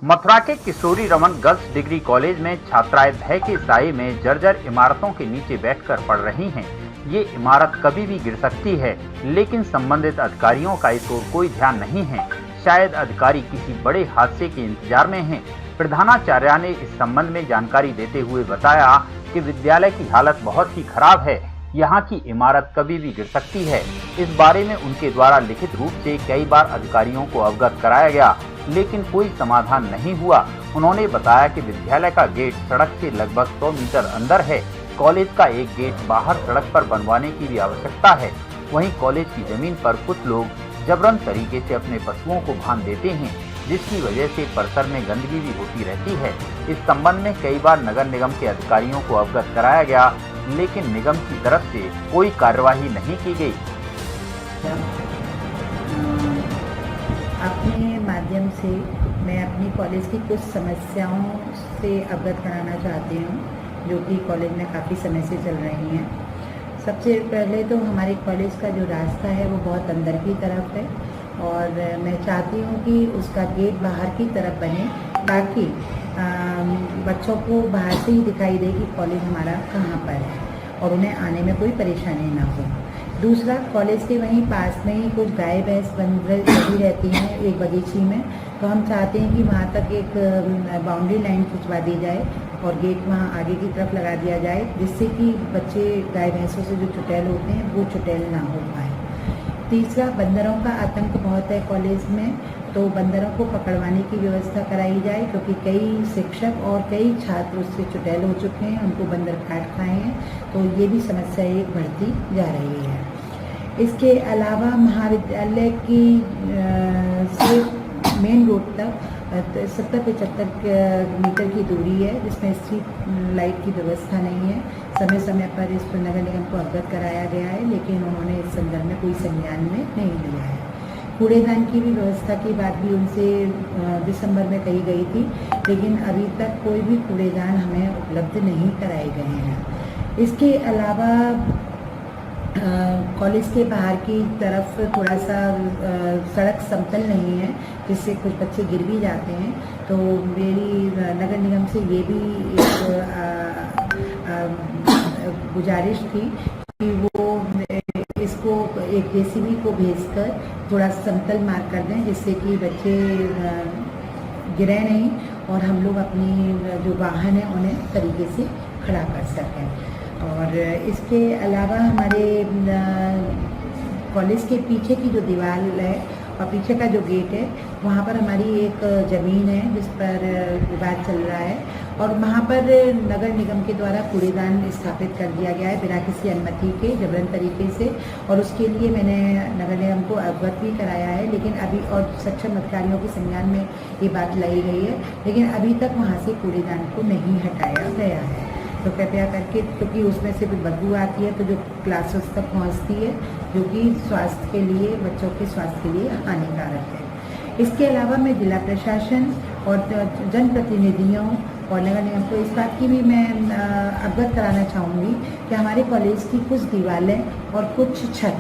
मथुरा के किशोरी Raman girls degree college में छात्राएं भय के साए में जर्जर इमारतों के नीचे बैठकर पढ़ रही हैं। ये इमारत कभी भी गिर सकती है, लेकिन संबंधित अधिकारियों का इस ओर कोई ध्यान नहीं है। शायद अधिकारी किसी बड़े हादसे के इंतजार में हैं। प्रधानाचार्य ने इस संबंध में जानकारी देते हुए बताया कि विद्यालय की हालत बहुत ही खराब है। यहाँ की इमारत कभी भी गिर सकती है। इस बारे में उनके द्वारा लिखित रूप से कई बार अधिकारियों को अवगत कराया गया, लेकिन कोई समाधान नहीं हुआ। उन्होंने बताया कि विद्यालय का गेट सड़क से लगभग 100 मीटर अंदर है। कॉलेज का एक गेट बाहर सड़क पर बनवाने की भी आवश्यकता है। वहीं कॉलेज की जमीन पर कुछ लोग जबरन तरीके से अपने पशुओं को बांध देते हैं, जिसकी वजह से परिसर में गंदगी भी होती रहती है। इस संबंध में कई बार नगर निगम के अधिकारियों को अवगत कराया गया, लेकिन निगम की तरफ से कोई कार्यवाही नहीं की गई। अपने माध्यम से मैं अपनी कॉलेज की कुछ समस्याओं से अवगत कराना चाहती हूँ, जो कि कॉलेज में काफ़ी समय से चल रही हैं। सबसे पहले तो हमारे कॉलेज का जो रास्ता है वो बहुत अंदर की तरफ है, और मैं चाहती हूँ कि उसका गेट बाहर की तरफ बने, ताकि बच्चों को बाहर से ही दिखाई दे कि कॉलेज हमारा कहाँ पर है और उन्हें आने में कोई परेशानी ना हो। दूसरा, कॉलेज के वहीं पास में ही कुछ गाय भैंस बंधी रहती हैं एक बगीची में, तो हम चाहते हैं कि वहाँ तक एक बाउंड्री लाइन खिंचवा दी जाए और गेट वहाँ आगे की तरफ लगा दिया जाए, जिससे कि बच्चे गाय भैंसों से जो चुटैल होते हैं वो चुटैल ना हो पाए। तीसरा, बंदरों का आतंक बहुत है कॉलेज में, तो बंदरों को पकड़वाने की व्यवस्था कराई जाए, क्योंकि कई शिक्षक और कई छात्र उससे चुटैल हो चुके हैं, उनको बंदर काट खाए हैं, तो ये भी समस्या एक बढ़ती जा रही है। इसके अलावा महाविद्यालय की से मेन रोड तक 70-75 मीटर की दूरी है, जिसमें स्ट्रीट लाइट की व्यवस्था नहीं है। समय समय पर इस पर नगर निगम को अवगत कराया गया है, लेकिन उन्होंने इस संदर्भ में कोई संज्ञान में नहीं लिया है। कूड़ेदान की भी व्यवस्था की बात भी उनसे दिसंबर में कही गई थी, लेकिन अभी तक कोई भी कूड़ेदान हमें उपलब्ध नहीं कराए गए हैं। इसके अलावा कॉलेज के बाहर की तरफ थोड़ा सा सड़क समतल नहीं है, जिससे कुछ बच्चे गिर भी जाते हैं। तो मेरी नगर निगम से ये भी एक गुजारिश थी कि वो इसको एक जेसीबी को भेजकर थोड़ा समतल मार्ग कर दें, जिससे कि बच्चे गिरे नहीं और हम लोग अपनी जो वाहन है उन्हें तरीके से खड़ा कर सकें। और इसके अलावा हमारे कॉलेज के पीछे की जो दीवार है और पीछे का जो गेट है, वहाँ पर हमारी एक ज़मीन है जिस पर विवाद चल रहा है, और वहाँ पर नगर निगम के द्वारा कूड़ेदान स्थापित कर दिया गया है बिना किसी अनुमति के, जबरन तरीके से, और उसके लिए मैंने नगर निगम को अवगत भी कराया है, लेकिन अभी और सक्षम अधिकारियों के संज्ञान में ये बात लाई गई है, लेकिन अभी तक वहाँ से कूड़ेदान को नहीं हटाया गया है। तो कृपया करके, क्योंकि उसमें से भी बदबू आती है तो जो क्लासेस तक पहुंचती है, जो कि स्वास्थ्य के लिए, बच्चों के स्वास्थ्य के लिए हानिकारक है। इसके अलावा मैं जिला प्रशासन और जनप्रतिनिधियों और नगर निगम को इस बात की भी मैं अवगत कराना चाहूँगी कि हमारे कॉलेज की कुछ दीवारें और कुछ छत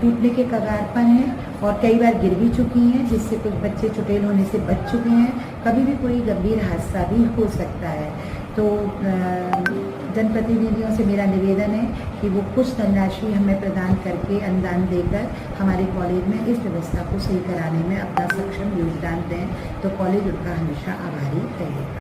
टूटने के कगार पर हैं और कई बार गिर भी चुकी हैं, जिससे कुछ बच्चे चुटैल होने से बच चुके हैं। कभी भी कोई गंभीर हादसा भी हो सकता है। तो जनप्रतिनिधियों से मेरा निवेदन है कि वो कुछ धनराशि हमें प्रदान करके, अनुदान देकर हमारे कॉलेज में इस व्यवस्था को सही कराने में अपना सक्षम योगदान दें, तो कॉलेज उनका हमेशा आभारी रहेगा।